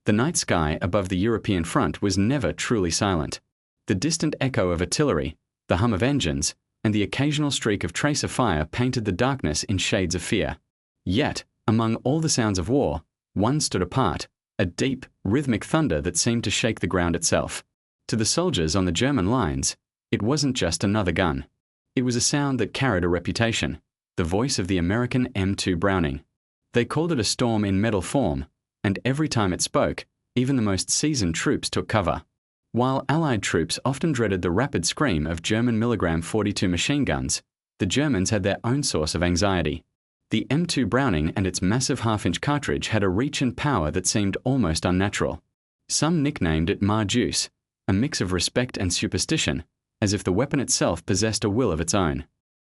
The night sky above the European front was never truly silent. The distant echo of artillery, the hum of engines, and the occasional streak of tracer fire painted the darkness in shades of fear. Yet, among all the sounds of war, one stood apart, a deep, rhythmic thunder that seemed to shake the ground itself. To the soldiers on the German lines, it wasn't just another gun. It was a sound that carried a reputation, the voice of the American M2 Browning. They called it a storm in metal form, and every time it spoke, even the most seasoned troops took cover. While Allied troops often dreaded the rapid scream of German milligram 42 machine guns, the Germans had their own source of anxiety. The M2 Browning and its massive half-inch cartridge had a reach and power that seemed almost unnatural. Some nicknamed it Mar-Deuce, a mix of respect and superstition, as if the weapon itself possessed a will of its own.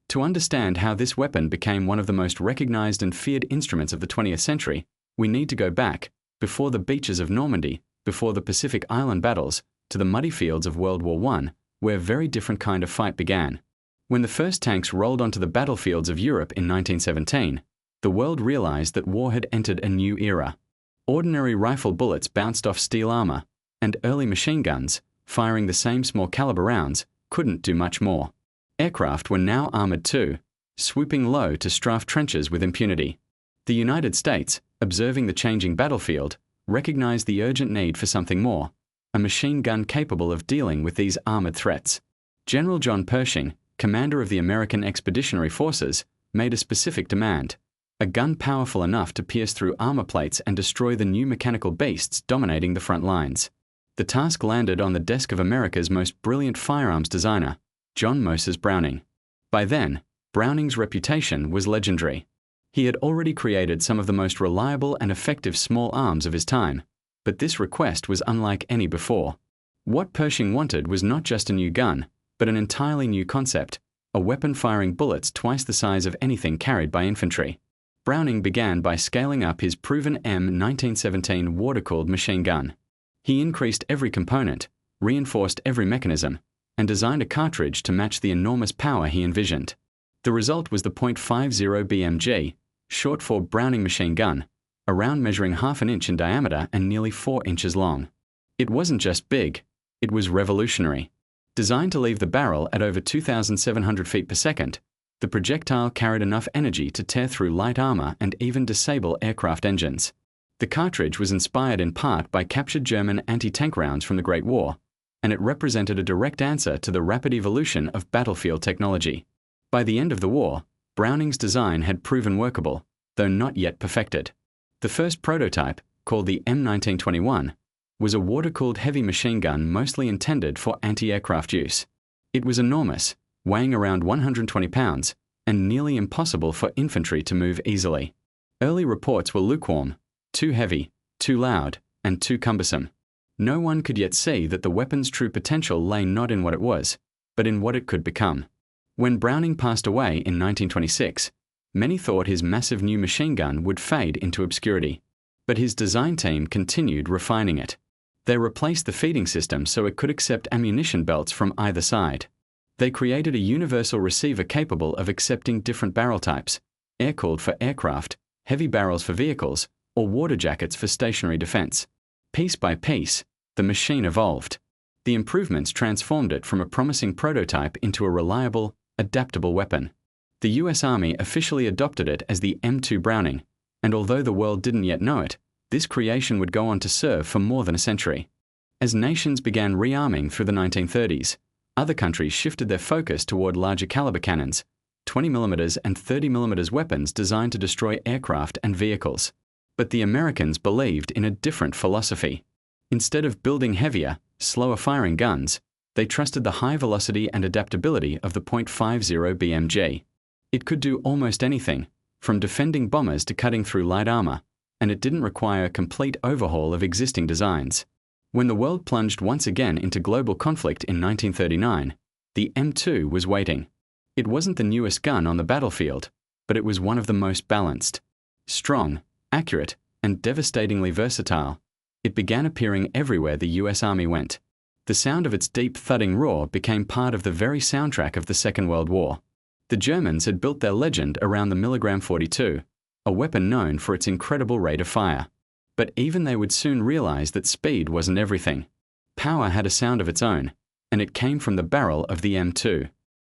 To understand how this weapon became one of the most recognized and feared instruments of the 20th century, we need to go back, before the beaches of Normandy, before the Pacific Island battles, to the muddy fields of World War I, where a very different kind of fight began. When the first tanks rolled onto the battlefields of Europe in 1917, the world realized that war had entered a new era. Ordinary rifle bullets bounced off steel armor, and early machine guns, firing the same small caliber rounds, couldn't do much more. Aircraft were now armored too, swooping low to strafe trenches with impunity. The United States, observing the changing battlefield, recognized the urgent need for something more, a machine gun capable of dealing with these armored threats. General John Pershing, commander of the American Expeditionary Forces, made a specific demand: a gun powerful enough to pierce through armor plates and destroy the new mechanical beasts dominating the front lines. The task landed on the desk of America's most brilliant firearms designer, John Moses Browning. By then, Browning's reputation was legendary. He had already created some of the most reliable and effective small arms of his time, but this request was unlike any before. What Pershing wanted was not just a new gun, but an entirely new concept, a weapon firing bullets twice the size of anything carried by infantry. Browning began by scaling up his proven M1917 water-cooled machine gun. He increased every component, reinforced every mechanism, and designed a cartridge to match the enormous power he envisioned. The result was the .50 BMG, short for Browning machine gun, a round measuring half an inch in diameter and nearly 4 inches long. It wasn't just big, it was revolutionary. Designed to leave the barrel at over 2,700 feet per second, the projectile carried enough energy to tear through light armor and even disable aircraft engines. The cartridge was inspired in part by captured German anti-tank rounds from the Great War, and it represented a direct answer to the rapid evolution of battlefield technology. By the end of the war, Browning's design had proven workable, though not yet perfected. The first prototype, called the M1921, was a water-cooled heavy machine gun mostly intended for anti-aircraft use. It was enormous, weighing around 120 pounds, and nearly impossible for infantry to move easily. Early reports were lukewarm, too heavy, too loud, and too cumbersome. No one could yet see that the weapon's true potential lay not in what it was, but in what it could become. When Browning passed away in 1926, many thought his massive new machine gun would fade into obscurity. But his design team continued refining it. They replaced the feeding system so it could accept ammunition belts from either side. They created a universal receiver capable of accepting different barrel types, air-cooled for aircraft, heavy barrels for vehicles, or water jackets for stationary defense. Piece by piece, the machine evolved. The improvements transformed it from a promising prototype into a reliable, adaptable weapon. The US Army officially adopted it as the M2 Browning, and although the world didn't yet know it, this creation would go on to serve for more than a century. As nations began rearming through the 1930s, other countries shifted their focus toward larger caliber cannons, 20mm and 30mm weapons designed to destroy aircraft and vehicles. But the Americans believed in a different philosophy. Instead of building heavier, slower firing guns, they trusted the high velocity and adaptability of the .50 BMG. It could do almost anything, from defending bombers to cutting through light armor, and it didn't require a complete overhaul of existing designs. When the world plunged once again into global conflict in 1939, the M2 was waiting. It wasn't the newest gun on the battlefield, but it was one of the most balanced. Strong, accurate, and devastatingly versatile, it began appearing everywhere the US Army went. The sound of its deep thudding roar became part of the very soundtrack of the Second World War. The Germans had built their legend around the milligram 42, a weapon known for its incredible rate of fire. But even they would soon realize that speed wasn't everything. Power had a sound of its own, and it came from the barrel of the M2.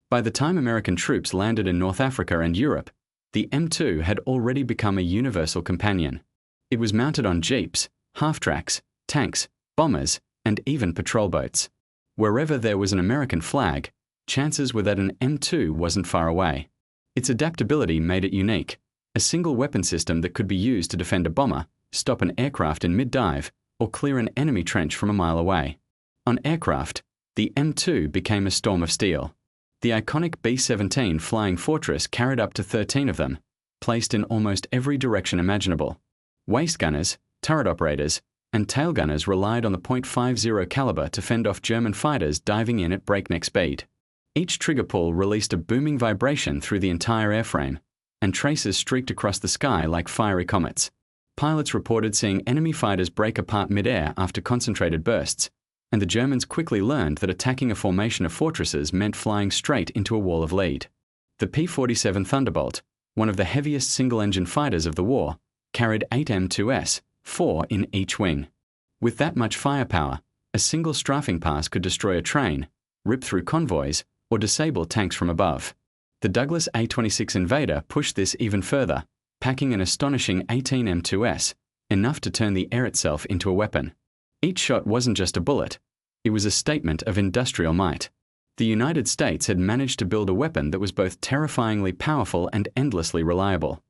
By the time American troops landed in North Africa and Europe, the M2 had already become a universal companion. It was mounted on jeeps, half-tracks, tanks, bombers, and even patrol boats. Wherever there was an American flag, chances were that an M2 wasn't far away. Its adaptability made it unique, a single weapon system that could be used to defend a bomber, stop an aircraft in mid-dive, or clear an enemy trench from a mile away. On aircraft, the M2 became a storm of steel. The iconic B-17 Flying Fortress carried up to 13 of them, placed in almost every direction imaginable. Waist gunners, turret operators, and tail gunners relied on the .50 caliber to fend off German fighters diving in at breakneck speed. Each trigger pull released a booming vibration through the entire airframe, and traces streaked across the sky like fiery comets. Pilots reported seeing enemy fighters break apart mid-air after concentrated bursts, and the Germans quickly learned that attacking a formation of fortresses meant flying straight into a wall of lead. The P-47 Thunderbolt, one of the heaviest single-engine fighters of the war, carried 8 M2s, 4 in each wing. With that much firepower, a single strafing pass could destroy a train, rip through convoys, or disable tanks from above. The Douglas A-26 Invader pushed this even further, packing an astonishing 18 M2s, enough to turn the air itself into a weapon. Each shot wasn't just a bullet, it was a statement of industrial might. The United States had managed to build a weapon that was both terrifyingly powerful and endlessly reliable.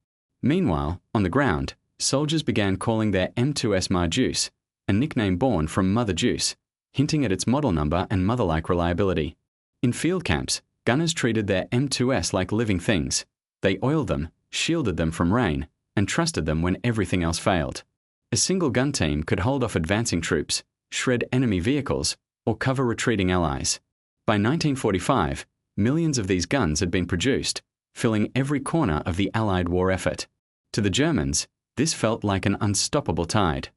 Meanwhile, on the ground, soldiers began calling their M2s Marjuice, a nickname born from Mother Juice, hinting at its model number and mother-like reliability. In field camps, gunners treated their M2s like living things. They oiled them, shielded them from rain, and trusted them when everything else failed. A single gun team could hold off advancing troops, shred enemy vehicles, or cover retreating allies. By 1945, millions of these guns had been produced, filling every corner of the Allied war effort. To the Germans, this felt like an unstoppable tide.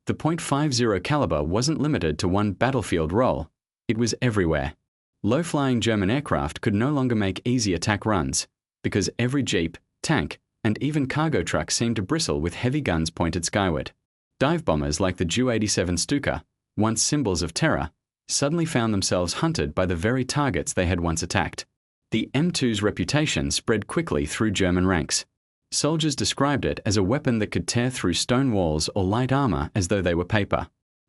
The .50 caliber wasn't limited to one battlefield role, it was everywhere. Low-flying German aircraft could no longer make easy attack runs, because every jeep, tank, and even cargo truck seemed to bristle with heavy guns pointed skyward. Dive bombers like the Ju-87 Stuka, once symbols of terror, suddenly found themselves hunted by the very targets they had once attacked. The M2's reputation spread quickly through German ranks. Soldiers described it as a weapon that could tear through stone walls or light armor as though they were paper.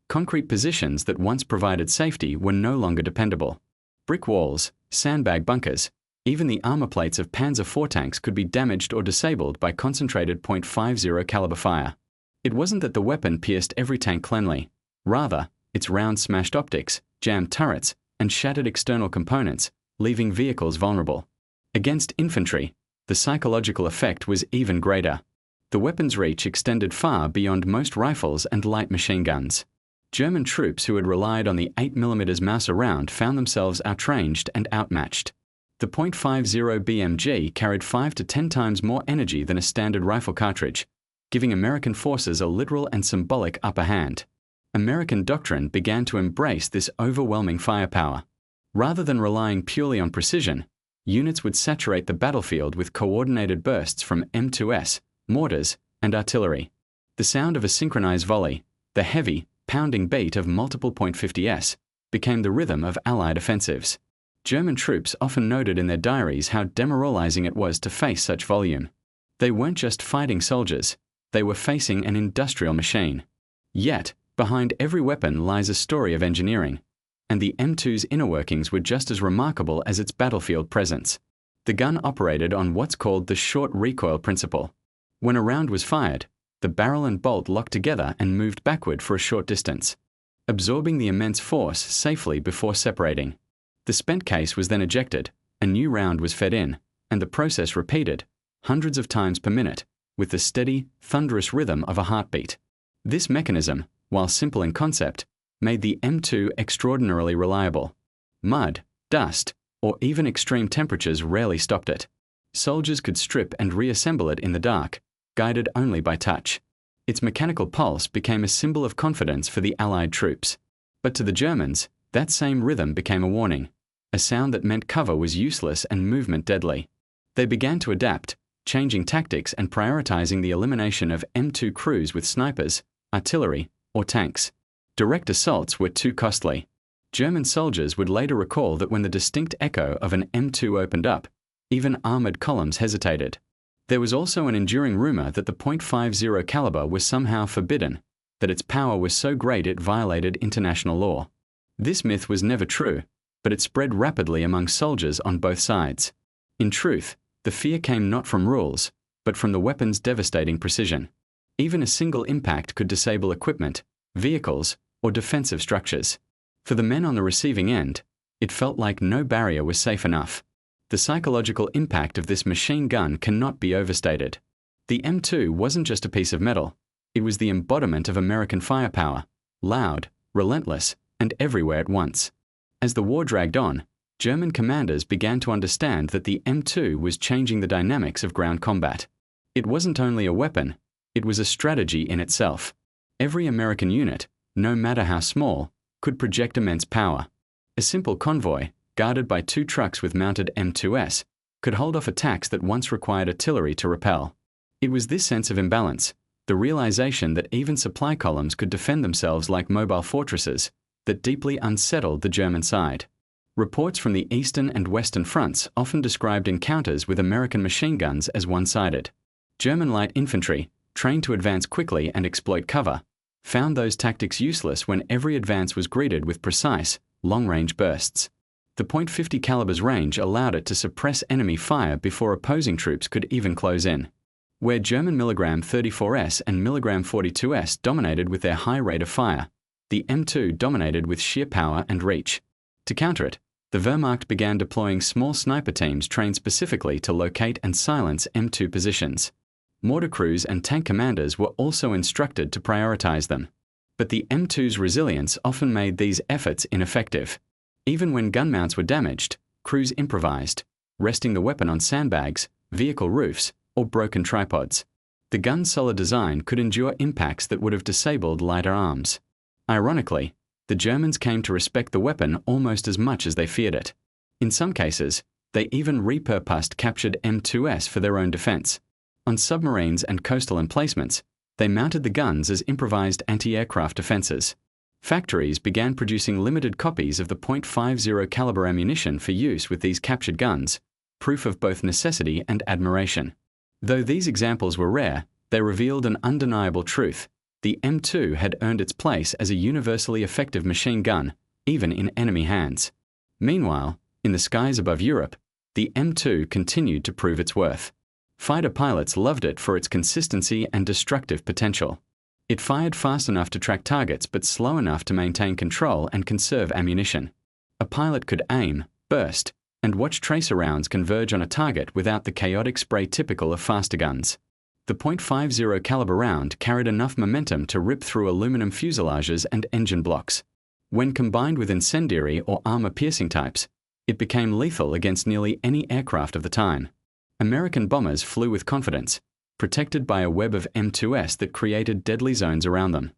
Concrete positions that once provided safety were no longer dependable. Brick walls, sandbag bunkers, even the armor plates of Panzer IV tanks could be damaged or disabled by concentrated .50 caliber fire. It wasn't that the weapon pierced every tank cleanly. Rather, its round smashed optics, jammed turrets, and shattered external components, leaving vehicles vulnerable. Against infantry, the psychological effect was even greater. The weapon's reach extended far beyond most rifles and light machine guns. German troops who had relied on the 8mm Mauser round found themselves outranged and outmatched. The .50 BMG carried 5 to 10 times more energy than a standard rifle cartridge, giving American forces a literal and symbolic upper hand. American doctrine began to embrace this overwhelming firepower. Rather than relying purely on precision, units would saturate the battlefield with coordinated bursts from M2s, mortars, and artillery. The sound of a synchronized volley, the heavy, pounding beat of multiple .50s, became the rhythm of Allied offensives. German troops often noted in their diaries how demoralizing it was to face such volume. They weren't just fighting soldiers, they were facing an industrial machine. Yet, behind every weapon lies a story of engineering, and the M2's inner workings were just as remarkable as its battlefield presence. The gun operated on what's called the short recoil principle. When a round was fired, the barrel and bolt locked together and moved backward for a short distance, absorbing the immense force safely before separating. The spent case was then ejected, a new round was fed in, and the process repeated, hundreds of times per minute, with the steady, thunderous rhythm of a heartbeat. This mechanism, while simple in concept, made the M2 extraordinarily reliable. Mud, dust, or even extreme temperatures rarely stopped it. Soldiers could strip and reassemble it in the dark, guided only by touch. Its mechanical pulse became a symbol of confidence for the Allied troops. But to the Germans, that same rhythm became a warning, a sound that meant cover was useless and movement deadly. They began to adapt, changing tactics and prioritizing the elimination of M2 crews with snipers, artillery, or tanks. Direct assaults were too costly. German soldiers would later recall that when the distinct echo of an M2 opened up, even armored columns hesitated. There was also an enduring rumor that the .50 caliber was somehow forbidden, that its power was so great it violated international law. This myth was never true, but it spread rapidly among soldiers on both sides. In truth, the fear came not from rules, but from the weapon's devastating precision. Even a single impact could disable equipment, vehicles, or defensive structures. For the men on the receiving end, it felt like no barrier was safe enough. The psychological impact of this machine gun cannot be overstated. The M2 wasn't just a piece of metal, it was the embodiment of American firepower, loud, relentless, and everywhere at once. As the war dragged on, German commanders began to understand that the M2 was changing the dynamics of ground combat. It wasn't only a weapon, it was a strategy in itself. Every American unit, no matter how small, could project immense power. A simple convoy, guarded by 2 trucks with mounted M2s, could hold off attacks that once required artillery to repel. It was this sense of imbalance, the realization that even supply columns could defend themselves like mobile fortresses, that deeply unsettled the German side. Reports from the Eastern and Western fronts often described encounters with American machine guns as one-sided. German light infantry, trained to advance quickly and exploit cover, found those tactics useless when every advance was greeted with precise, long-range bursts. The .50 caliber's range allowed it to suppress enemy fire before opposing troops could even close in. Where German mg.34s and mg.42s dominated with their high rate of fire, the M2 dominated with sheer power and reach. To counter it, the Wehrmacht began deploying small sniper teams trained specifically to locate and silence M2 positions. Mortar crews and tank commanders were also instructed to prioritize them. But the M2's resilience often made these efforts ineffective. Even when gun mounts were damaged, crews improvised, resting the weapon on sandbags, vehicle roofs, or broken tripods. The gun's solid design could endure impacts that would have disabled lighter arms. Ironically, the Germans came to respect the weapon almost as much as they feared it. In some cases, they even repurposed captured M2s for their own defense. On submarines and coastal emplacements, they mounted the guns as improvised anti-aircraft defenses. Factories began producing limited copies of the .50 caliber ammunition for use with these captured guns, proof of both necessity and admiration. Though these examples were rare, they revealed an undeniable truth. The M2 had earned its place as a universally effective machine gun, even in enemy hands. Meanwhile, in the skies above Europe, the M2 continued to prove its worth. Fighter pilots loved it for its consistency and destructive potential. It fired fast enough to track targets but slow enough to maintain control and conserve ammunition. A pilot could aim, burst, and watch tracer rounds converge on a target without the chaotic spray typical of faster guns. The .50 caliber round carried enough momentum to rip through aluminum fuselages and engine blocks. When combined with incendiary or armor-piercing types, it became lethal against nearly any aircraft of the time. American bombers flew with confidence, protected by a web of M2s that created deadly zones around them.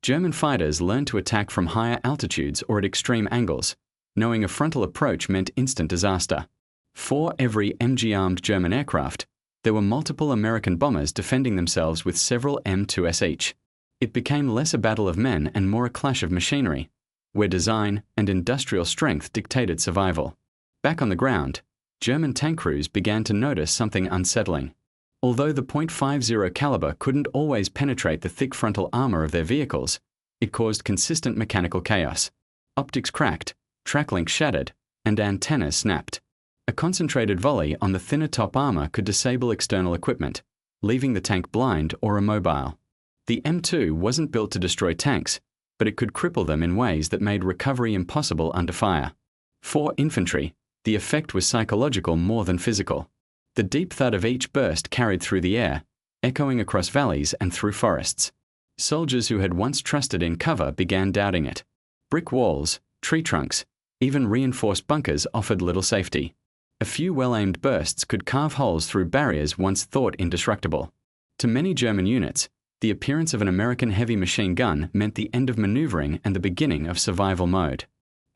German fighters learned to attack from higher altitudes or at extreme angles, knowing a frontal approach meant instant disaster. For every MG-armed German aircraft, there were multiple American bombers defending themselves with several M2s each. It became less a battle of men and more a clash of machinery, where design and industrial strength dictated survival. Back on the ground, German tank crews began to notice something unsettling. Although the .50 caliber couldn't always penetrate the thick frontal armor of their vehicles, it caused consistent mechanical chaos. Optics cracked, track links shattered, and antennas snapped. A concentrated volley on the thinner top armor could disable external equipment, leaving the tank blind or immobile. The M2 wasn't built to destroy tanks, but it could cripple them in ways that made recovery impossible under fire. For infantry, the effect was psychological more than physical. The deep thud of each burst carried through the air, echoing across valleys and through forests. Soldiers who had once trusted in cover began doubting it. Brick walls, tree trunks, even reinforced bunkers offered little safety. A few well-aimed bursts could carve holes through barriers once thought indestructible. To many German units, the appearance of an American heavy machine gun meant the end of maneuvering and the beginning of survival mode.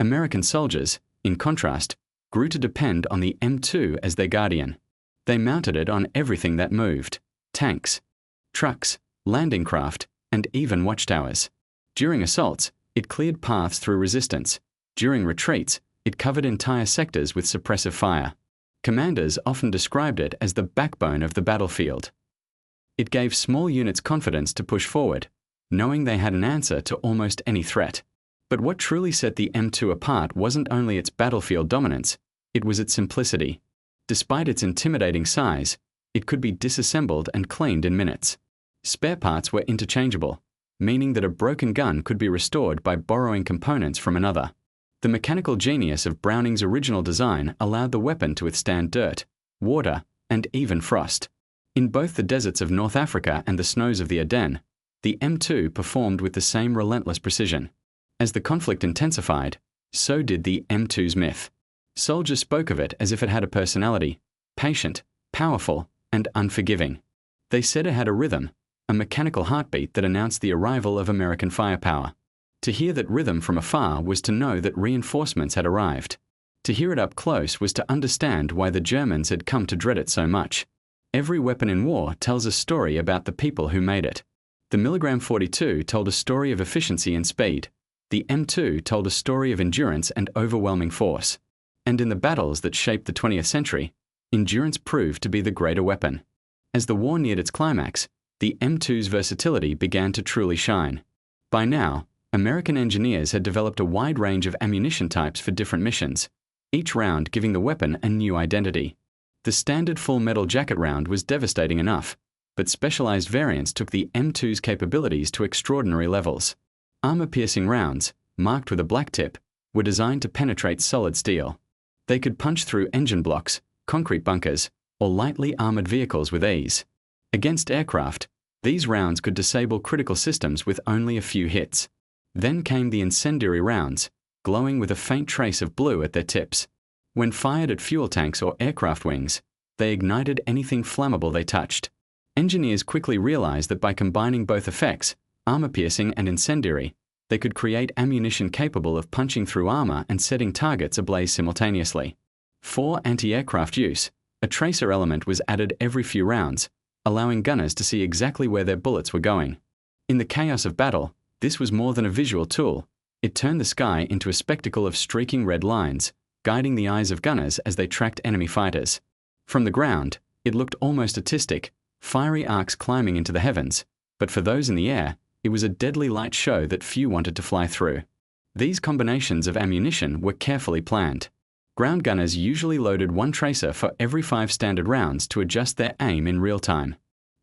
American soldiers, in contrast, grew to depend on the M2 as their guardian. They mounted it on everything that moved: tanks, trucks, landing craft, and even watchtowers. During assaults, it cleared paths through resistance. During retreats, it covered entire sectors with suppressive fire. Commanders often described it as the backbone of the battlefield. It gave small units confidence to push forward, knowing they had an answer to almost any threat. But what truly set the M2 apart wasn't only its battlefield dominance, it was its simplicity. Despite its intimidating size, it could be disassembled and cleaned in minutes. Spare parts were interchangeable, meaning that a broken gun could be restored by borrowing components from another. The mechanical genius of Browning's original design allowed the weapon to withstand dirt, water, and even frost. In both the deserts of North Africa and the snows of the Ardennes, the M2 performed with the same relentless precision. As the conflict intensified, so did the M2's myth. Soldiers spoke of it as if it had a personality, patient, powerful, and unforgiving. They said it had a rhythm, a mechanical heartbeat that announced the arrival of American firepower. To hear that rhythm from afar was to know that reinforcements had arrived. To hear it up close was to understand why the Germans had come to dread it so much. Every weapon in war tells a story about the people who made it. The Milligram 42 told a story of efficiency and speed. The M2 told a story of endurance and overwhelming force. And in the battles that shaped the 20th century, endurance proved to be the greater weapon. As the war neared its climax, the M2's versatility began to truly shine. By now, American engineers had developed a wide range of ammunition types for different missions, each round giving the weapon a new identity. The standard full metal jacket round was devastating enough, but specialized variants took the M2's capabilities to extraordinary levels. Armor-piercing rounds, marked with a black tip, were designed to penetrate solid steel. They could punch through engine blocks, concrete bunkers, or lightly armored vehicles with ease. Against aircraft, these rounds could disable critical systems with only a few hits. Then came the incendiary rounds, glowing with a faint trace of blue at their tips. When fired at fuel tanks or aircraft wings, they ignited anything flammable they touched. Engineers quickly realized that by combining both effects, armor-piercing and incendiary, they could create ammunition capable of punching through armor and setting targets ablaze simultaneously. For anti-aircraft use, a tracer element was added every few rounds, allowing gunners to see exactly where their bullets were going. In the chaos of battle, this was more than a visual tool. It turned the sky into a spectacle of streaking red lines, guiding the eyes of gunners as they tracked enemy fighters. From the ground, it looked almost artistic, fiery arcs climbing into the heavens, but for those in the air, it was a deadly light show that few wanted to fly through. These combinations of ammunition were carefully planned. Ground gunners usually loaded one tracer for every 5 standard rounds to adjust their aim in real time.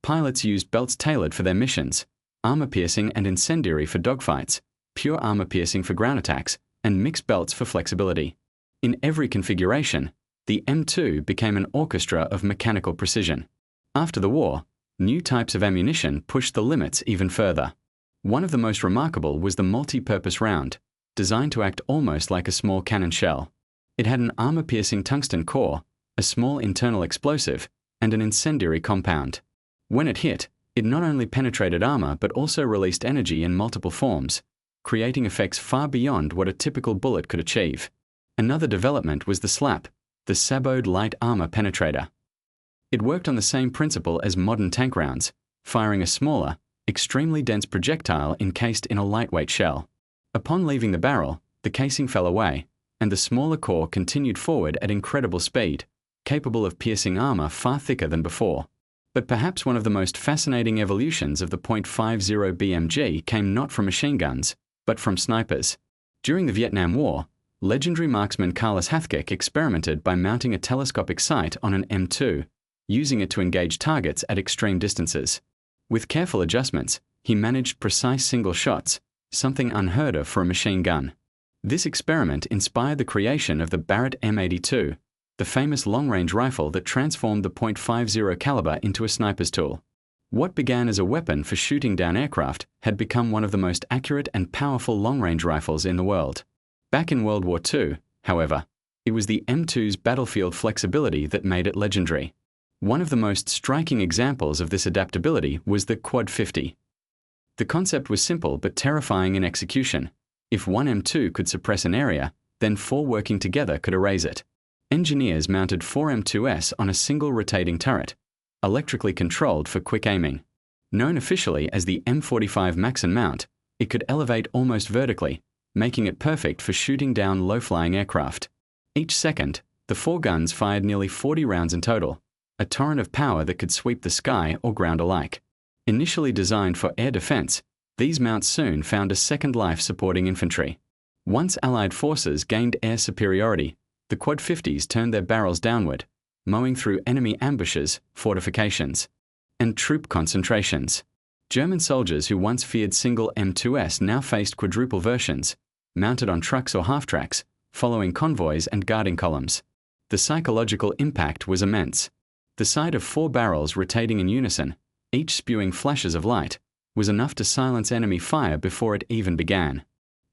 Pilots used belts tailored for their missions, armor-piercing and incendiary for dogfights, pure armor-piercing for ground attacks, and mixed belts for flexibility. In every configuration, the M2 became an orchestra of mechanical precision. After the war, new types of ammunition pushed the limits even further. One of the most remarkable was the multi-purpose round, designed to act almost like a small cannon shell. It had an armor-piercing tungsten core, a small internal explosive, and an incendiary compound. When it hit, it not only penetrated armor but also released energy in multiple forms, creating effects far beyond what a typical bullet could achieve. Another development was the SLAP, the Sabot Light Armor Penetrator. It worked on the same principle as modern tank rounds, firing a smaller, extremely dense projectile encased in a lightweight shell. Upon leaving the barrel, the casing fell away, and the smaller core continued forward at incredible speed, capable of piercing armor far thicker than before. But perhaps one of the most fascinating evolutions of the .50 BMG came not from machine guns, but from snipers. During the Vietnam War, legendary marksman Carlos Hathcock experimented by mounting a telescopic sight on an M2, using it to engage targets at extreme distances. With careful adjustments, he managed precise single shots, something unheard of for a machine gun. This experiment inspired the creation of the Barrett M82, the famous long-range rifle that transformed the .50 caliber into a sniper's tool. What began as a weapon for shooting down aircraft had become one of the most accurate and powerful long-range rifles in the world. Back in World War II, however, it was the M2's battlefield flexibility that made it legendary. One of the most striking examples of this adaptability was the Quad 50. The concept was simple but terrifying in execution. If one M2 could suppress an area, then 4 working together could erase it. Engineers mounted 4 M2s on a single rotating turret, electrically controlled for quick aiming. Known officially as the M45 Maxim mount, it could elevate almost vertically, making it perfect for shooting down low-flying aircraft. Each second, the 4 guns fired nearly 40 rounds in total, a torrent of power that could sweep the sky or ground alike. Initially designed for air defense, these mounts soon found a second life supporting infantry. Once Allied forces gained air superiority, the Quad 50s turned their barrels downward, mowing through enemy ambushes, fortifications, and troop concentrations. German soldiers who once feared single M2s now faced quadruple versions, mounted on trucks or half-tracks, following convoys and guarding columns. The psychological impact was immense. The sight of 4 barrels rotating in unison, each spewing flashes of light, was enough to silence enemy fire before it even began.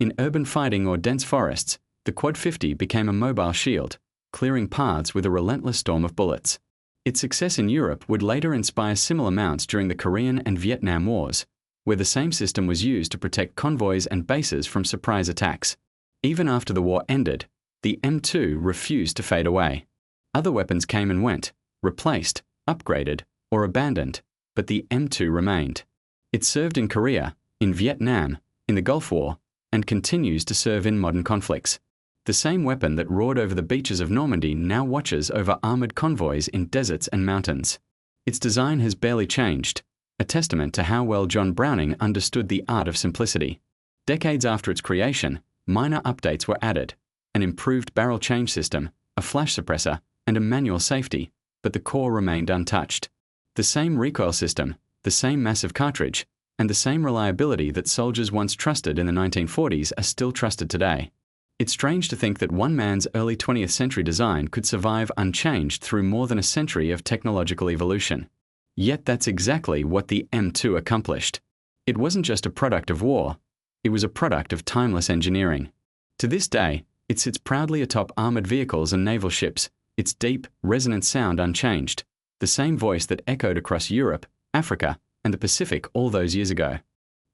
In urban fighting or dense forests, the Quad 50 became a mobile shield, clearing paths with a relentless storm of bullets. Its success in Europe would later inspire similar mounts during the Korean and Vietnam Wars, where the same system was used to protect convoys and bases from surprise attacks. Even after the war ended, the M2 refused to fade away. Other weapons came and went, replaced, upgraded, or abandoned, but the M2 remained. It served in Korea, in Vietnam, in the Gulf War, and continues to serve in modern conflicts. The same weapon that roared over the beaches of Normandy now watches over armored convoys in deserts and mountains. Its design has barely changed, a testament to how well John Browning understood the art of simplicity. Decades after its creation, minor updates were added, an improved barrel change system, a flash suppressor, and a manual safety, but the core remained untouched. The same recoil system, the same massive cartridge, and the same reliability that soldiers once trusted in the 1940s are still trusted today. It's strange to think that one man's early 20th century design could survive unchanged through more than a century of technological evolution. Yet that's exactly what the M2 accomplished. It wasn't just a product of war, it was a product of timeless engineering. To this day, it sits proudly atop armored vehicles and naval ships, its deep, resonant sound unchanged, the same voice that echoed across Europe, Africa, and the Pacific all those years ago.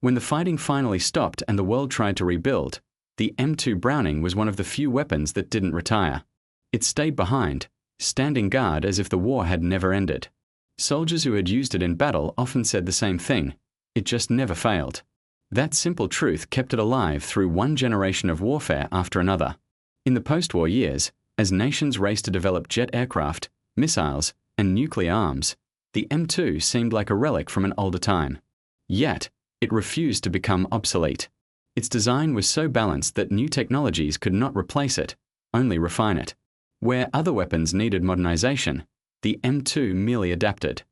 When the fighting finally stopped and the world tried to rebuild, the M2 Browning was one of the few weapons that didn't retire. It stayed behind, standing guard as if the war had never ended. Soldiers who had used it in battle often said the same thing: it just never failed. That simple truth kept it alive through one generation of warfare after another. In the post-war years, as nations raced to develop jet aircraft, missiles, and nuclear arms, the M2 seemed like a relic from an older time. Yet, it refused to become obsolete. Its design was so balanced that new technologies could not replace it, only refine it. Where other weapons needed modernization, the M2 merely adapted.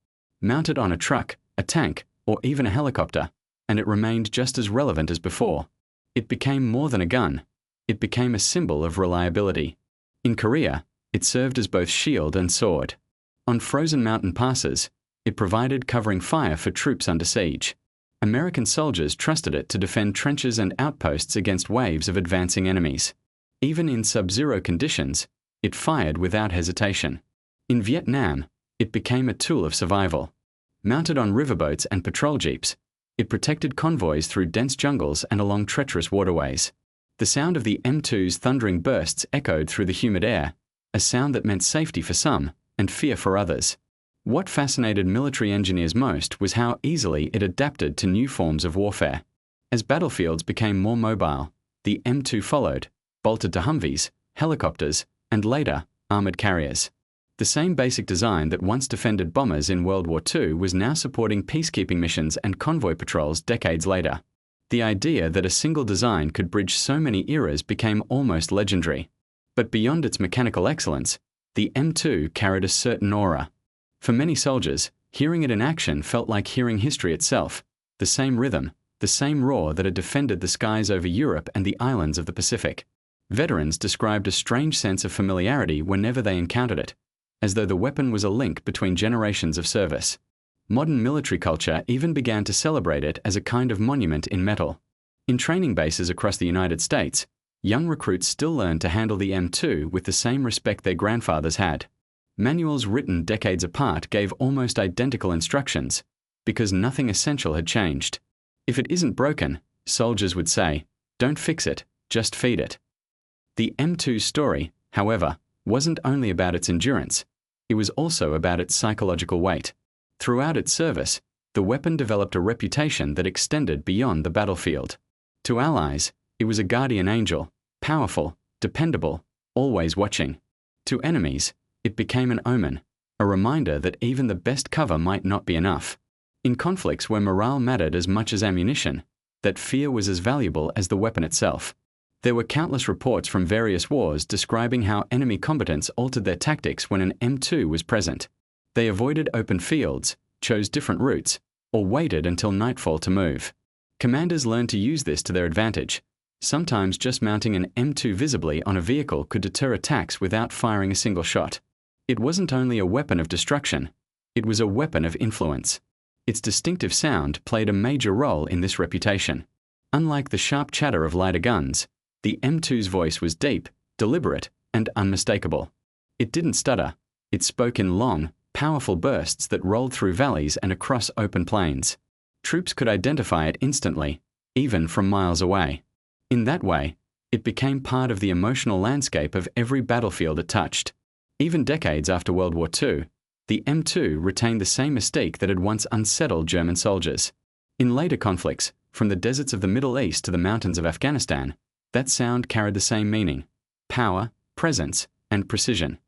Mounted on a truck, a tank, or even a helicopter, and it remained just as relevant as before. It became more than a gun. It became a symbol of reliability. In Korea, it served as both shield and sword. On frozen mountain passes, it provided covering fire for troops under siege. American soldiers trusted it to defend trenches and outposts against waves of advancing enemies. Even in sub-zero conditions, it fired without hesitation. In Vietnam, it became a tool of survival. Mounted on riverboats and patrol jeeps, it protected convoys through dense jungles and along treacherous waterways. The sound of the M2's thundering bursts echoed through the humid air, a sound that meant safety for some and fear for others. What fascinated military engineers most was how easily it adapted to new forms of warfare. As battlefields became more mobile, the M2 followed, bolted to Humvees, helicopters, and later, armored carriers. The same basic design that once defended bombers in World War II was now supporting peacekeeping missions and convoy patrols decades later. The idea that a single design could bridge so many eras became almost legendary. But beyond its mechanical excellence, the M2 carried a certain aura. For many soldiers, hearing it in action felt like hearing history itself, the same rhythm, the same roar that had defended the skies over Europe and the islands of the Pacific. Veterans described a strange sense of familiarity whenever they encountered it, as though the weapon was a link between generations of service. Modern military culture even began to celebrate it as a kind of monument in metal. In training bases across the United States, young recruits still learned to handle the M2 with the same respect their grandfathers had. Manuals written decades apart gave almost identical instructions, because nothing essential had changed. If it isn't broken, soldiers would say, don't fix it, just feed it. The M2's story, however, wasn't only about its endurance, it was also about its psychological weight. Throughout its service, the the weapon developed a reputation that extended beyond the battlefield. To allies, it was a guardian angel, powerful, dependable, always watching. To enemies, it became an omen, a reminder that even the best cover might not be enough. In conflicts where morale mattered as much as ammunition, that fear was as valuable as the weapon itself. There were countless reports from various wars describing how enemy combatants altered their tactics when an M2 was present. They avoided open fields, chose different routes, or waited until nightfall to move. Commanders learned to use this to their advantage. Sometimes just mounting an M2 visibly on a vehicle could deter attacks without firing a single shot. It wasn't only a weapon of destruction, it was a weapon of influence. Its distinctive sound played a major role in this reputation. Unlike the sharp chatter of lighter guns, the M2's voice was deep, deliberate, and unmistakable. It didn't stutter. It spoke in long, powerful bursts that rolled through valleys and across open plains. Troops could identify it instantly, even from miles away. In that way, it became part of the emotional landscape of every battlefield it touched. Even decades after World War II, the M2 retained the same mystique that had once unsettled German soldiers. In later conflicts, from the deserts of the Middle East to the mountains of Afghanistan, that sound carried the same meaning: power, presence, and precision.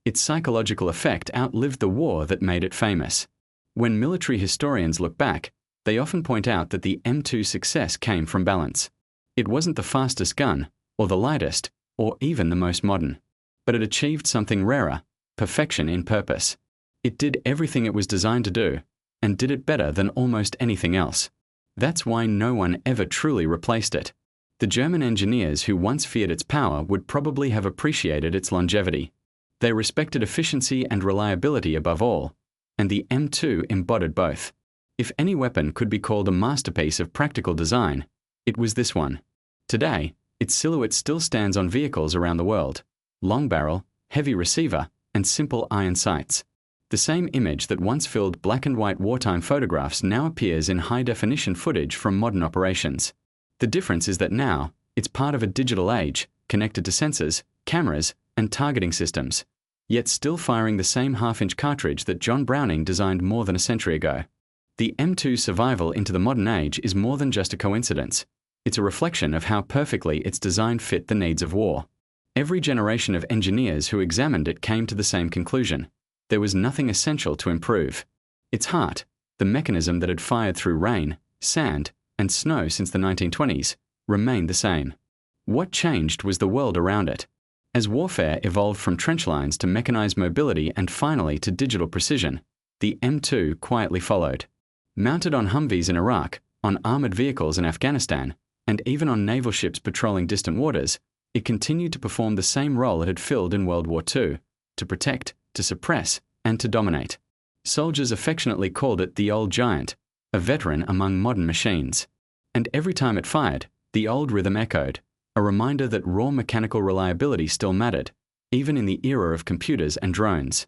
Its psychological effect outlived the war that made it famous. When military historians look back, they often point out that the M2's success came from balance. It wasn't the fastest gun, or the lightest, or even the most modern. But it achieved something rarer: perfection in purpose. It did everything it was designed to do, and did it better than almost anything else. That's why no one ever truly replaced it. The German engineers who once feared its power would probably have appreciated its longevity. They respected efficiency and reliability above all, and the M2 embodied both. If any weapon could be called a masterpiece of practical design, it was this one. Today, its silhouette still stands on vehicles around the world: long barrel, heavy receiver, and simple iron sights. The same image that once filled black and white wartime photographs now appears in high-definition footage from modern operations. The difference is that now, it's part of a digital age, connected to sensors, cameras, and targeting systems, yet still firing the same half-inch cartridge that John Browning designed more than a century ago. The M2's survival into the modern age is more than just a coincidence. It's a reflection of how perfectly its design fit the needs of war. Every generation of engineers who examined it came to the same conclusion: there was nothing essential to improve. Its heart, the mechanism that had fired through rain, sand, and snow since the 1920s, remained the same. What changed was the world around it. As warfare evolved from trench lines to mechanized mobility and finally to digital precision, the M2 quietly followed. Mounted on Humvees in Iraq, on armored vehicles in Afghanistan, and even on naval ships patrolling distant waters, it continued to perform the same role it had filled in World War II: to protect, to suppress, and to dominate. Soldiers affectionately called it the Old Giant, a veteran among modern machines. And every time it fired, the old rhythm echoed, a reminder that raw mechanical reliability still mattered, even in the era of computers and drones.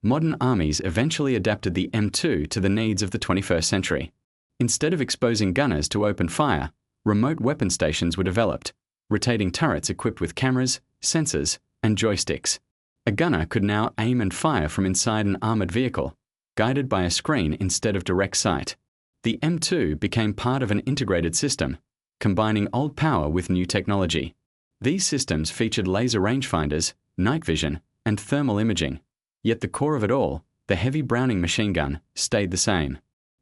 Modern armies eventually adapted the M2 to the needs of the 21st century. Instead of exposing gunners to open fire, remote weapon stations were developed, rotating turrets equipped with cameras, sensors, and joysticks. A gunner could now aim and fire from inside an armored vehicle, guided by a screen instead of direct sight. The M2 became part of an integrated system, combining old power with new technology. These systems featured laser rangefinders, night vision, and thermal imaging. Yet the core of it all, the heavy Browning machine gun, stayed the same.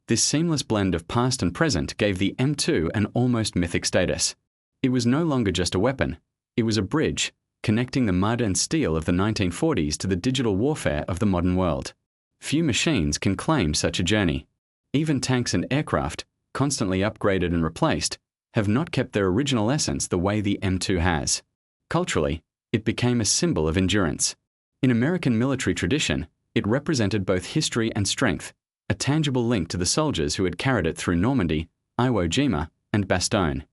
This seamless blend of past and present gave the M2 an almost mythic status. It was no longer just a weapon. It was a bridge, connecting the mud and steel of the 1940s to the digital warfare of the modern world. Few machines can claim such a journey. Even tanks and aircraft, constantly upgraded and replaced, have not kept their original essence the way the M2 has. Culturally, it became a symbol of endurance. In American military tradition, it represented both history and strength, a tangible link to the soldiers who had carried it through Normandy, Iwo Jima, and Bastogne.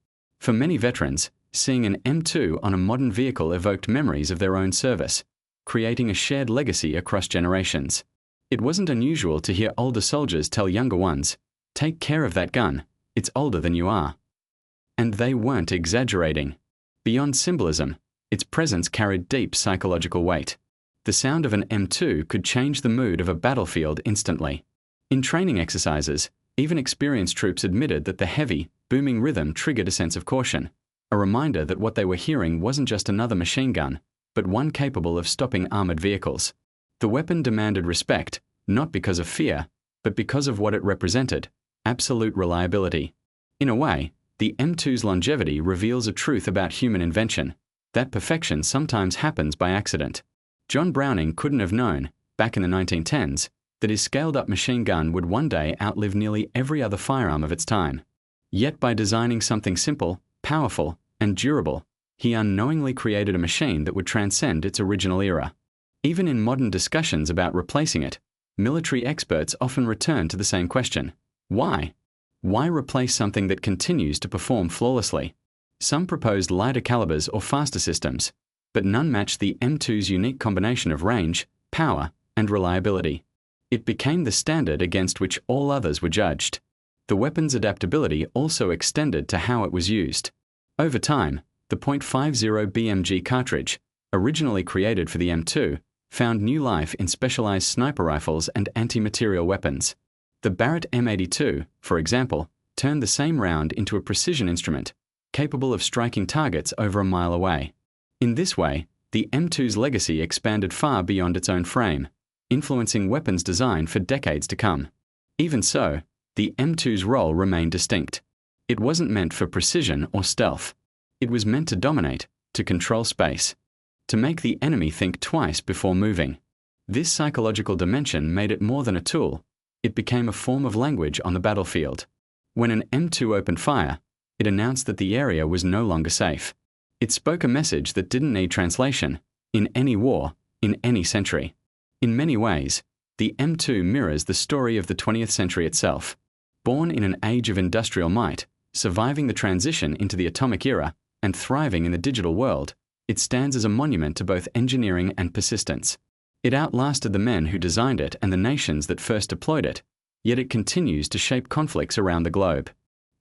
For many veterans, seeing an M2 on a modern vehicle evoked memories of their own service, creating a shared legacy across generations. It wasn't unusual to hear older soldiers tell younger ones, "Take care of that gun, it's older than you are." And they weren't exaggerating. Beyond symbolism, its presence carried deep psychological weight. The sound of an M2 could change the mood of a battlefield instantly. In training exercises, Even experienced troops admitted that the heavy, booming rhythm triggered a sense of caution, a reminder that what they were hearing wasn't just another machine gun, but one capable of stopping armored vehicles. The weapon demanded respect, not because of fear, but because of what it represented: absolute reliability. In a way, the M2's longevity reveals a truth about human invention, that perfection sometimes happens by accident. John Browning couldn't have known, back in the 1910s, that his scaled-up machine gun would one day outlive nearly every other firearm of its time. Yet by designing something simple, powerful, and durable, he unknowingly created a machine that would transcend its original era. Even in modern discussions about replacing it, military experts often return to the same question: why? Why replace something that continues to perform flawlessly? Some proposed lighter calibers or faster systems, but none matched the M2's unique combination of range, power, and reliability. It became the standard against which all others were judged. The weapon's adaptability also extended to how it was used. Over time, the .50 BMG cartridge, originally created for the M2, found new life in specialized sniper rifles and anti-materiel weapons. The Barrett M82, for example, turned the same round into a precision instrument, capable of striking targets over a mile away. In this way, the M2's legacy expanded far beyond its own frame, influencing weapons design for decades to come. Even so, the M2's role remained distinct. It wasn't meant for precision or stealth. It was meant to dominate, to control space, to make the enemy think twice before moving. This psychological dimension made it more than a tool. It became a form of language on the battlefield. When an M2 opened fire, it announced that the area was no longer safe. It spoke a message that didn't need translation, in any war, in any century. In many ways, the M2 mirrors the story of the 20th century itself. Born in an age of industrial might, surviving the transition into the atomic era, and thriving in the digital world, it stands as a monument to both engineering and persistence. It outlasted the men who designed it and the nations that first deployed it, yet it continues to shape conflicts around the globe.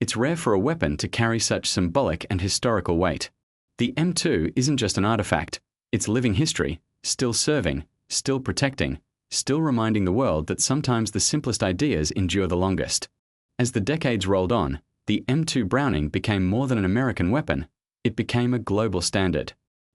It's rare for a weapon to carry such symbolic and historical weight. The M2 isn't just an artifact, it's living history, still serving, still protecting, still reminding the world that sometimes the simplest ideas endure the longest. As the decades rolled on, the M2 Browning became more than an American weapon. It became a global standard.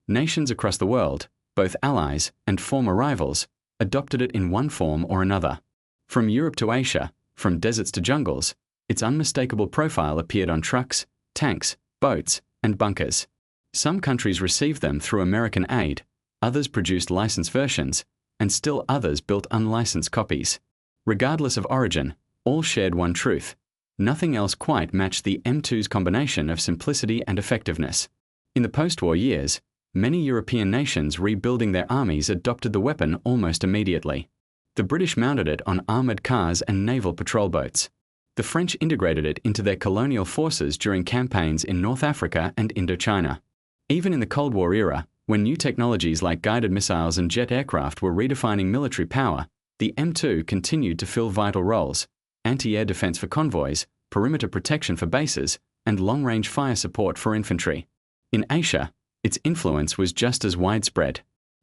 Nations across the world, both allies and former rivals, adopted it in one form or another. From Europe to Asia, from deserts to jungles, its unmistakable profile appeared on trucks, tanks, boats, and bunkers. Some countries received them through American aid, others produced licensed versions, and still others built unlicensed copies. Regardless of origin, all shared one truth: nothing else quite matched the M2's combination of simplicity and effectiveness. In the post-war years, many European nations rebuilding their armies adopted the weapon almost immediately. The British mounted it on armoured cars and naval patrol boats. The French integrated it into their colonial forces during campaigns in North Africa and Indochina. Even in the Cold War era, when new technologies like guided missiles and jet aircraft were redefining military power, the M2 continued to fill vital roles: anti-air defense for convoys, perimeter protection for bases, and long-range fire support for infantry. In Asia, its influence was just as widespread.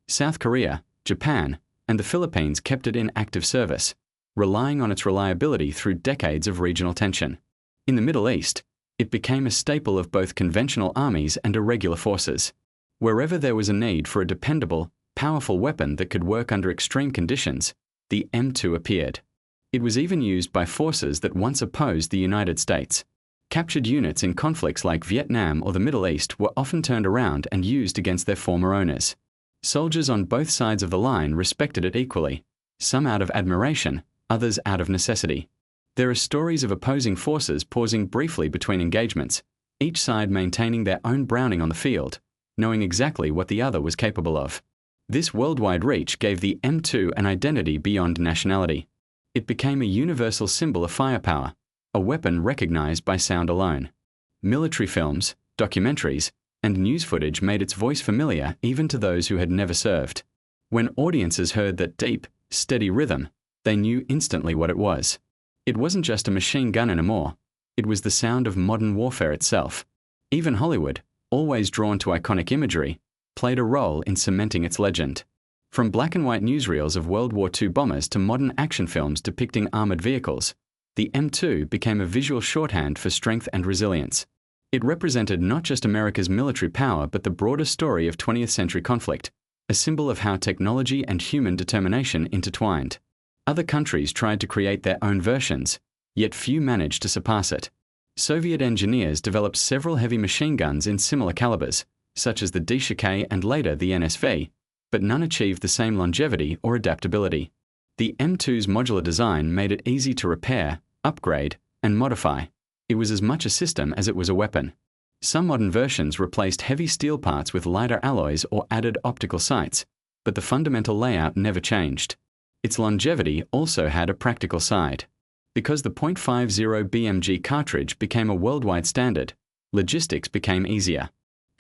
South Korea, Japan, and the Philippines kept it in active service, relying on its reliability through decades of regional tension. In the Middle East, it became a staple of both conventional armies and irregular forces. Wherever there was a need for a dependable, powerful weapon that could work under extreme conditions, the M2 appeared. It was even used by forces that once opposed the United States. Captured units in conflicts like Vietnam or the Middle East were often turned around and used against their former owners. Soldiers on both sides of the line respected it equally, some out of admiration, others out of necessity. There are stories of opposing forces pausing briefly between engagements, each side maintaining their own Browning on the field, knowing exactly what the other was capable of. This worldwide reach gave the M2 an identity beyond nationality. It became a universal symbol of firepower, a weapon recognized by sound alone. Military films, documentaries, and news footage made its voice familiar even to those who had never served. When audiences heard that deep, steady rhythm, they knew instantly what it was. It wasn't just a machine gun anymore. It was the sound of modern warfare itself. Even Hollywood, always drawn to iconic imagery, played a role in cementing its legend. From black and white newsreels of World War II bombers to modern action films depicting armored vehicles, The M2 became a visual shorthand for strength and resilience. It represented not just America's military power but the broader story of 20th century conflict, a symbol of how technology and human determination intertwined. Other countries tried to create their own versions, yet few managed to surpass it. Soviet engineers developed several heavy machine guns in similar calibers, such as the DShK and later the NSV, but none achieved the same longevity or adaptability. The M2's modular design made it easy to repair, upgrade, and modify. It was as much a system as it was a weapon. Some modern versions replaced heavy steel parts with lighter alloys or added optical sights, but the fundamental layout never changed. Its longevity also had a practical side. Because the .50 BMG cartridge became a worldwide standard, logistics became easier.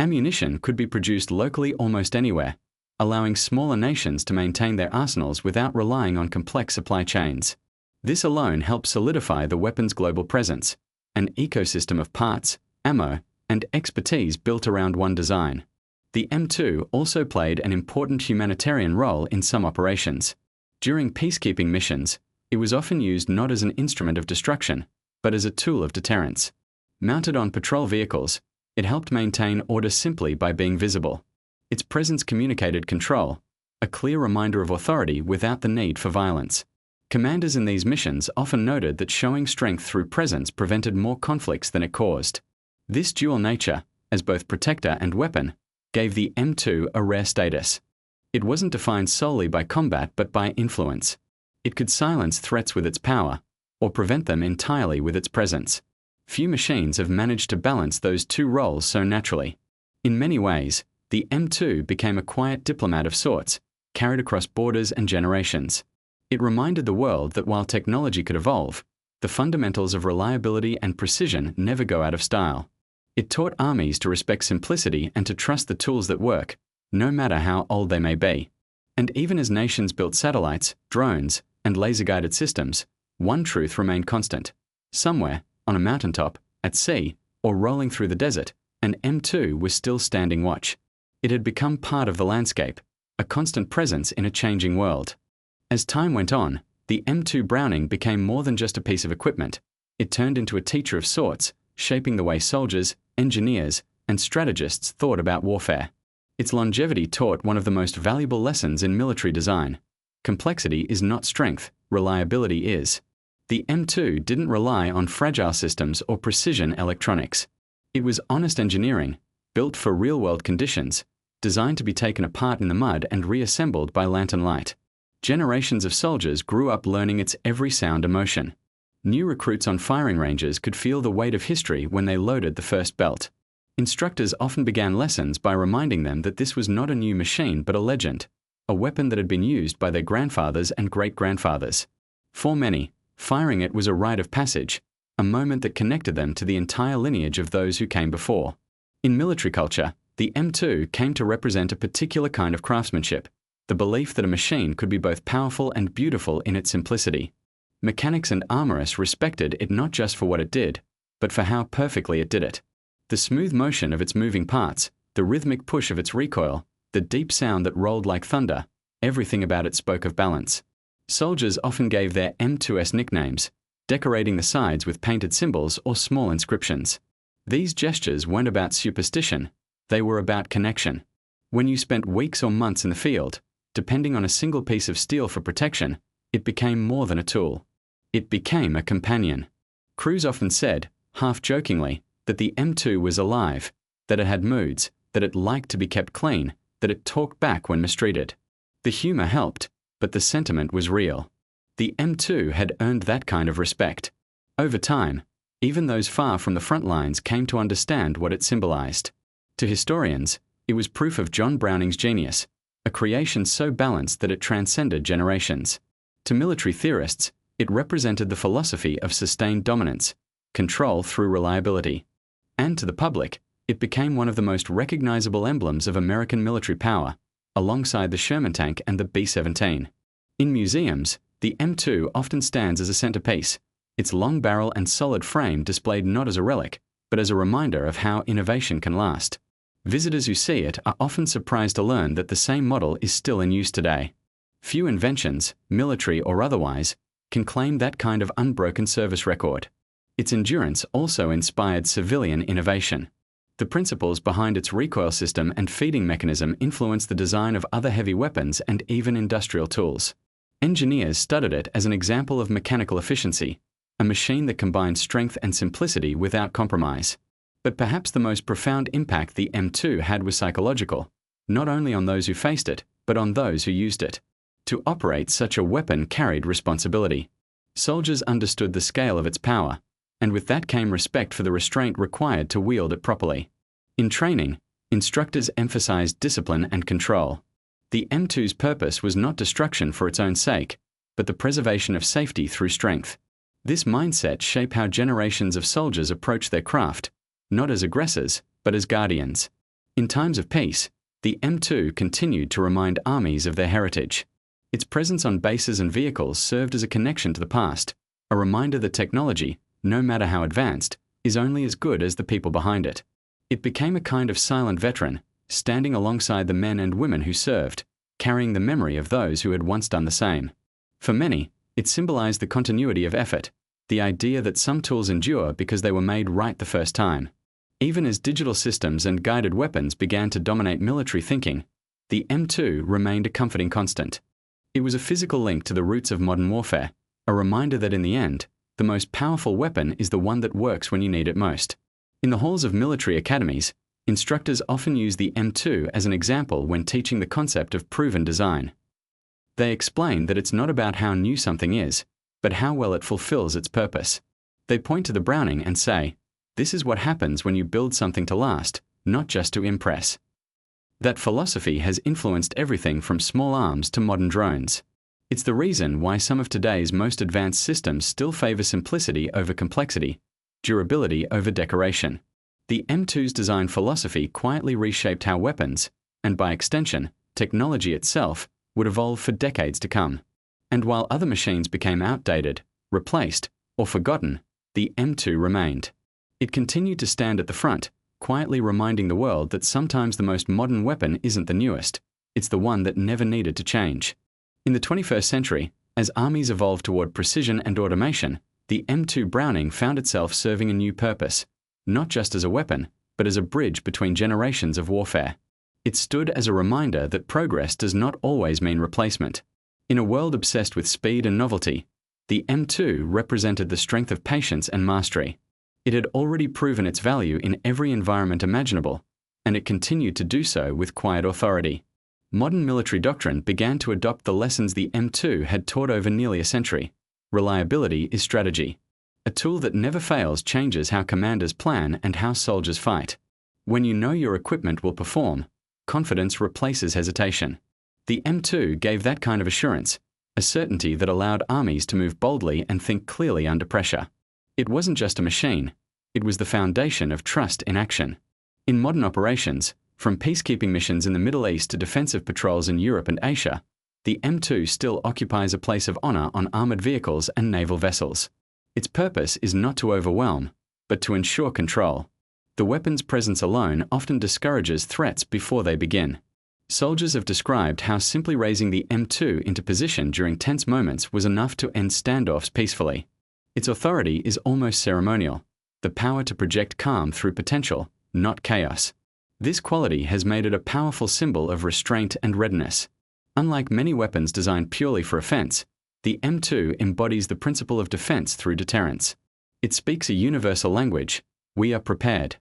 Ammunition could be produced locally almost anywhere, allowing smaller nations to maintain their arsenals without relying on complex supply chains. This alone helped solidify the weapon's global presence, an ecosystem of parts, ammo, and expertise built around one design. The M2 also played an important humanitarian role in some operations. During peacekeeping missions, it was often used not as an instrument of destruction, but as a tool of deterrence. Mounted on patrol vehicles, it helped maintain order simply by being visible. Its presence communicated control, a clear reminder of authority without the need for violence. Commanders in these missions often noted that showing strength through presence prevented more conflicts than it caused. This dual nature, as both protector and weapon, gave the M2 a rare status. It wasn't defined solely by combat but by influence. It could silence threats with its power, or prevent them entirely with its presence. Few machines have managed to balance those two roles so naturally. In many ways, the M2 became a quiet diplomat of sorts, carried across borders and generations. It reminded the world that while technology could evolve, the fundamentals of reliability and precision never go out of style. It taught armies to respect simplicity and to trust the tools that work, no matter how old they may be. And even as nations built satellites, drones, and laser-guided systems, one truth remained constant. Somewhere, on a mountaintop, at sea, or rolling through the desert, an M2 was still standing watch. It had become part of the landscape, a constant presence in a changing world. As time went on, the M2 Browning became more than just a piece of equipment. It turned into a teacher of sorts, shaping the way soldiers, engineers, and strategists thought about warfare. Its longevity taught one of the most valuable lessons in military design. Complexity is not strength, reliability is. The M2 didn't rely on fragile systems or precision electronics. It was honest engineering, built for real-world conditions, designed to be taken apart in the mud and reassembled by lantern light. Generations of soldiers grew up learning its every sound and motion. New recruits on firing ranges could feel the weight of history when they loaded the first belt. Instructors often began lessons by reminding them that this was not a new machine but a legend, a weapon that had been used by their grandfathers and great-grandfathers. For many, firing it was a rite of passage, a moment that connected them to the entire lineage of those who came before. In military culture, the M2 came to represent a particular kind of craftsmanship, the belief that a machine could be both powerful and beautiful in its simplicity. Mechanics and armorists respected it not just for what it did, but for how perfectly it did it. The smooth motion of its moving parts, the rhythmic push of its recoil, the deep sound that rolled like thunder, everything about it spoke of balance. Soldiers often gave their M2S nicknames, decorating the sides with painted symbols or small inscriptions. These gestures weren't about superstition, they were about connection. When you spent weeks or months in the field, depending on a single piece of steel for protection, it became more than a tool. It became a companion. Crews often said, half jokingly, that the M2 was alive, that it had moods, that it liked to be kept clean, that it talked back when mistreated. The humor helped, but the sentiment was real. The M2 had earned that kind of respect. Over time, even those far from the front lines came to understand what it symbolized. To historians, it was proof of John Browning's genius, a creation so balanced that it transcended generations. To military theorists, it represented the philosophy of sustained dominance, control through reliability. And to the public, it became one of the most recognizable emblems of American military power, alongside the Sherman tank and the B-17. In museums, the M2 often stands as a centerpiece, its long barrel and solid frame displayed not as a relic, but as a reminder of how innovation can last. Visitors who see it are often surprised to learn that the same model is still in use today. Few inventions, military or otherwise, can claim that kind of unbroken service record. Its endurance also inspired civilian innovation. The principles behind its recoil system and feeding mechanism influenced the design of other heavy weapons and even industrial tools. Engineers studied it as an example of mechanical efficiency, a machine that combined strength and simplicity without compromise. But perhaps the most profound impact the M2 had was psychological, not only on those who faced it, but on those who used it. To operate such a weapon carried responsibility. Soldiers understood the scale of its power, and with that came respect for the restraint required to wield it properly. In training, instructors emphasized discipline and control. The M2's purpose was not destruction for its own sake, but the preservation of safety through strength. This mindset shaped how generations of soldiers approached their craft, not as aggressors, but as guardians. In times of peace, the M2 continued to remind armies of their heritage. Its presence on bases and vehicles served as a connection to the past, a reminder that technology, no matter how advanced, is only as good as the people behind it. It became a kind of silent veteran, standing alongside the men and women who served, carrying the memory of those who had once done the same. For many, it symbolized the continuity of effort, the idea that some tools endure because they were made right the first time. Even as digital systems and guided weapons began to dominate military thinking, the M2 remained a comforting constant. It was a physical link to the roots of modern warfare, a reminder that in the end, the most powerful weapon is the one that works when you need it most. In the halls of military academies, instructors often use the M2 as an example when teaching the concept of proven design. They explain that it's not about how new something is, but how well it fulfills its purpose. They point to the Browning and say, "This is what happens when you build something to last, not just to impress." That philosophy has influenced everything from small arms to modern drones. It's the reason why some of today's most advanced systems still favor simplicity over complexity, durability over decoration. The M2's design philosophy quietly reshaped how weapons, and by extension, technology itself, would evolve for decades to come. And while other machines became outdated, replaced, or forgotten, the M2 remained. It continued to stand at the front, quietly reminding the world that sometimes the most modern weapon isn't the newest, it's the one that never needed to change. In the 21st century, as armies evolved toward precision and automation, the M2 Browning found itself serving a new purpose, not just as a weapon, but as a bridge between generations of warfare. It stood as a reminder that progress does not always mean replacement. In a world obsessed with speed and novelty, the M2 represented the strength of patience and mastery. It had already proven its value in every environment imaginable, and it continued to do so with quiet authority. Modern military doctrine began to adopt the lessons the M2 had taught over nearly a century. Reliability is strategy. A tool that never fails changes how commanders plan and how soldiers fight. When you know your equipment will perform, confidence replaces hesitation. The M2 gave that kind of assurance, a certainty that allowed armies to move boldly and think clearly under pressure. It wasn't just a machine, it was the foundation of trust in action. In modern operations, from peacekeeping missions in the Middle East to defensive patrols in Europe and Asia, the M2 still occupies a place of honor on armored vehicles and naval vessels. Its purpose is not to overwhelm, but to ensure control. The weapon's presence alone often discourages threats before they begin. Soldiers have described how simply raising the M2 into position during tense moments was enough to end standoffs peacefully. Its authority is almost ceremonial, the power to project calm through potential, not chaos. This quality has made it a powerful symbol of restraint and readiness. Unlike many weapons designed purely for offense, the M2 embodies the principle of defense through deterrence. It speaks a universal language: we are prepared.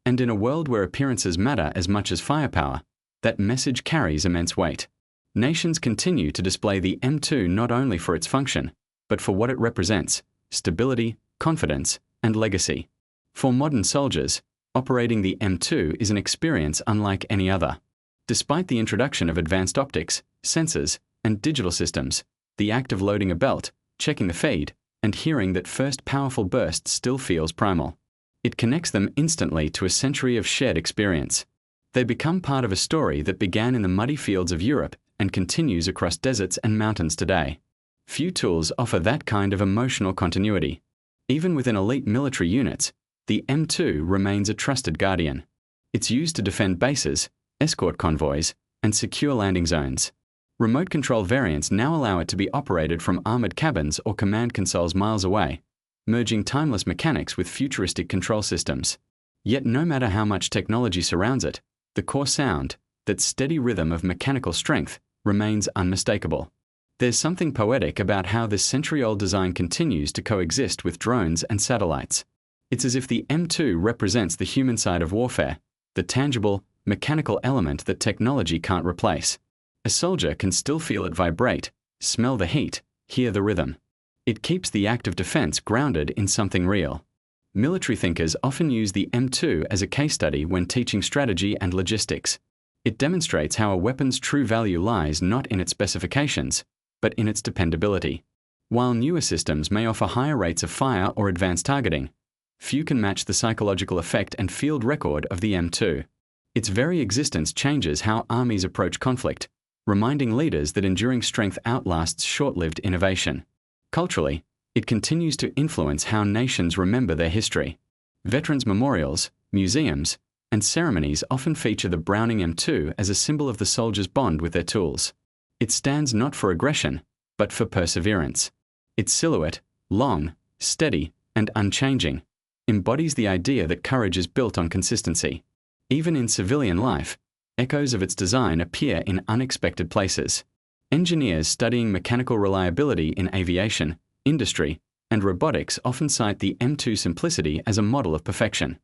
And in a world where appearances matter as much as firepower, that message carries immense weight. Nations continue to display the M2 not only for its function, but for what it represents: stability, confidence, and legacy. For modern soldiers, operating the M2 is an experience unlike any other. Despite the introduction of advanced optics, sensors, and digital systems, the act of loading a belt, checking the feed, and hearing that first powerful burst still feels primal. It connects them instantly to a century of shared experience. They become part of a story that began in the muddy fields of Europe and continues across deserts and mountains today. Few tools offer that kind of emotional continuity. Even within elite military units, the M2 remains a trusted guardian. It's used to defend bases, escort convoys, and secure landing zones. Remote control variants now allow it to be operated from armored cabins or command consoles miles away, merging timeless mechanics with futuristic control systems. Yet no matter how much technology surrounds it, the core sound, that steady rhythm of mechanical strength, remains unmistakable. There's something poetic about how this century-old design continues to coexist with drones and satellites. It's as if the M2 represents the human side of warfare, the tangible, mechanical element that technology can't replace. A soldier can still feel it vibrate, smell the heat, hear the rhythm. It keeps the act of defense grounded in something real. Military thinkers often use the M2 as a case study when teaching strategy and logistics. It demonstrates how a weapon's true value lies not in its specifications, but in its dependability. While newer systems may offer higher rates of fire or advanced targeting, few can match the psychological effect and field record of the M2. Its very existence changes how armies approach conflict, reminding leaders that enduring strength outlasts short-lived innovation. Culturally, it continues to influence how nations remember their history. Veterans' memorials, museums, and ceremonies often feature the Browning M2 as a symbol of the soldier's bond with their tools. It stands not for aggression, but for perseverance. Its silhouette, long, steady, and unchanging, embodies the idea that courage is built on consistency. Even in civilian life, echoes of its design appear in unexpected places. Engineers studying mechanical reliability in aviation, industry, and robotics often cite the M2 simplicity as a model of perfection.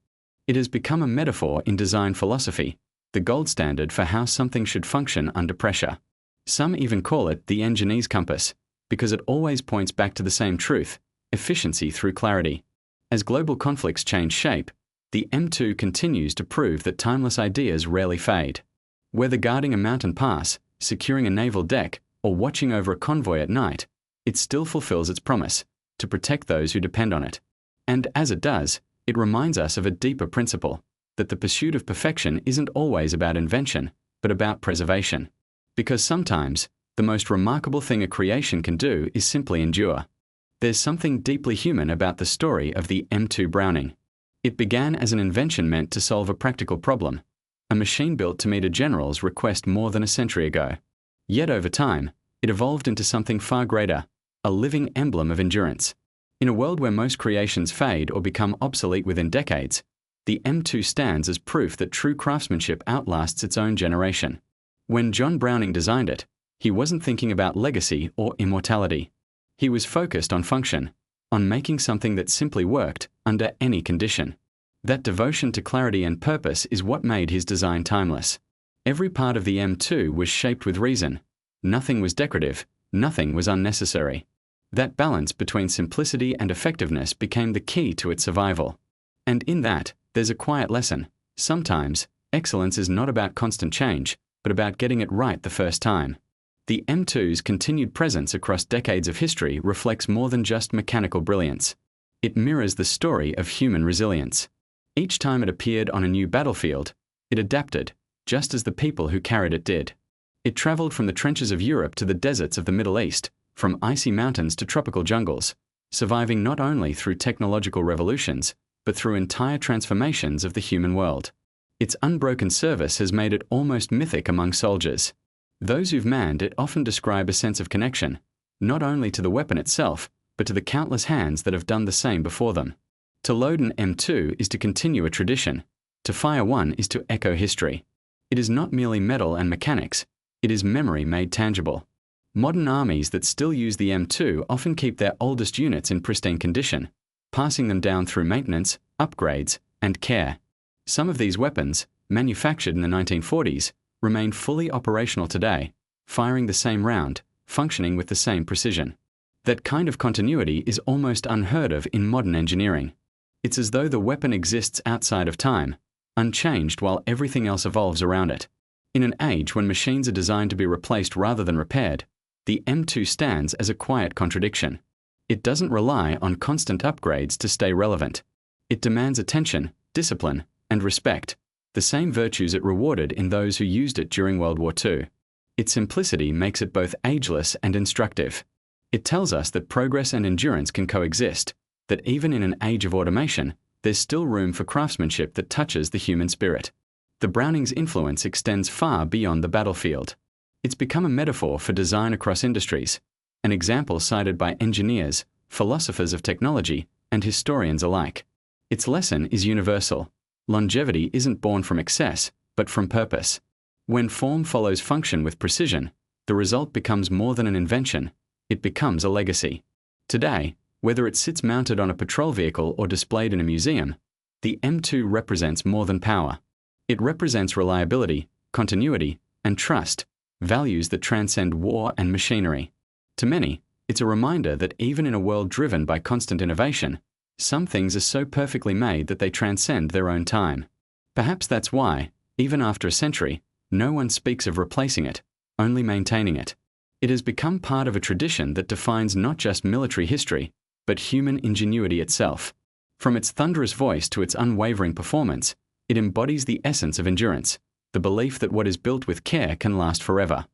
It has become a metaphor in design philosophy, the gold standard for how something should function under pressure. Some even call it the engineer's compass, because it always points back to the same truth: efficiency through clarity. As global conflicts change shape, the M2 continues to prove that timeless ideas rarely fade. Whether guarding a mountain pass, securing a naval deck, or watching over a convoy at night, it still fulfills its promise to protect those who depend on it. And as it does, it reminds us of a deeper principle, that the pursuit of perfection isn't always about invention, but about preservation. Because sometimes, the most remarkable thing a creation can do is simply endure. There's something deeply human about the story of the M2 Browning. It began as an invention meant to solve a practical problem, a machine built to meet a general's request more than a century ago. Yet over time, it evolved into something far greater, a living emblem of endurance. In a world where most creations fade or become obsolete within decades, the M2 stands as proof that true craftsmanship outlasts its own generation. When John Browning designed it, he wasn't thinking about legacy or immortality. He was focused on function, on making something that simply worked under any condition. That devotion to clarity and purpose is what made his design timeless. Every part of the M2 was shaped with reason. Nothing was decorative, nothing was unnecessary. That balance between simplicity and effectiveness became the key to its survival. And in that, there's a quiet lesson. Sometimes, excellence is not about constant change, but about getting it right the first time. The M2's continued presence across decades of history reflects more than just mechanical brilliance. It mirrors the story of human resilience. Each time it appeared on a new battlefield, it adapted, just as the people who carried it did. It traveled from the trenches of Europe to the deserts of the Middle East, from icy mountains to tropical jungles, surviving not only through technological revolutions, but through entire transformations of the human world. Its unbroken service has made it almost mythic among soldiers. Those who've manned it often describe a sense of connection, not only to the weapon itself, but to the countless hands that have done the same before them. To load an M2 is to continue a tradition. To fire one is to echo history. It is not merely metal and mechanics, it is memory made tangible. Modern armies that still use the M2 often keep their oldest units in pristine condition, passing them down through maintenance, upgrades, and care. Some of these weapons, manufactured in the 1940s, remain fully operational today, firing the same round, functioning with the same precision. That kind of continuity is almost unheard of in modern engineering. It's as though the weapon exists outside of time, unchanged while everything else evolves around it. In an age when machines are designed to be replaced rather than repaired, the M2 stands as a quiet contradiction. It doesn't rely on constant upgrades to stay relevant. It demands attention, discipline, and respect, the same virtues it rewarded in those who used it during World War II. Its simplicity makes it both ageless and instructive. It tells us that progress and endurance can coexist, that even in an age of automation, there's still room for craftsmanship that touches the human spirit. The Browning's influence extends far beyond the battlefield. It's become a metaphor for design across industries, an example cited by engineers, philosophers of technology, and historians alike. Its lesson is universal. Longevity isn't born from excess, but from purpose. When form follows function with precision, the result becomes more than an invention, it becomes a legacy. Today, whether it sits mounted on a patrol vehicle or displayed in a museum, the M2 represents more than power. It represents reliability, continuity, and trust, values that transcend war and machinery. To many, it's a reminder that even in a world driven by constant innovation, some things are so perfectly made that they transcend their own time. Perhaps that's why, even after a century, no one speaks of replacing it, only maintaining it. It has become part of a tradition that defines not just military history, but human ingenuity itself. From its thunderous voice to its unwavering performance, it embodies the essence of endurance, the belief that what is built with care can last forever.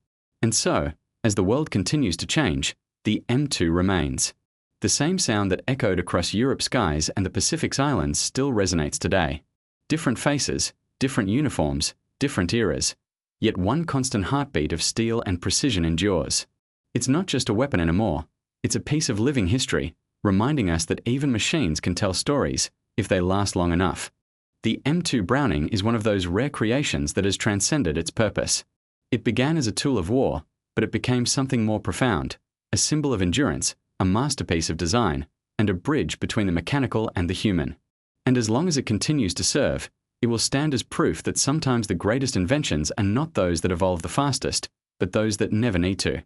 And so, as the world continues to change, the M2 remains. The same sound that echoed across Europe's skies and the Pacific's islands still resonates today. Different faces, different uniforms, different eras. Yet one constant heartbeat of steel and precision endures. It's not just a weapon anymore, it's a piece of living history, reminding us that even machines can tell stories, if they last long enough. The M2 Browning is one of those rare creations that has transcended its purpose. It began as a tool of war, but it became something more profound, a symbol of endurance, a masterpiece of design, and a bridge between the mechanical and the human. And as long as it continues to serve, it will stand as proof that sometimes the greatest inventions are not those that evolve the fastest, but those that never need to.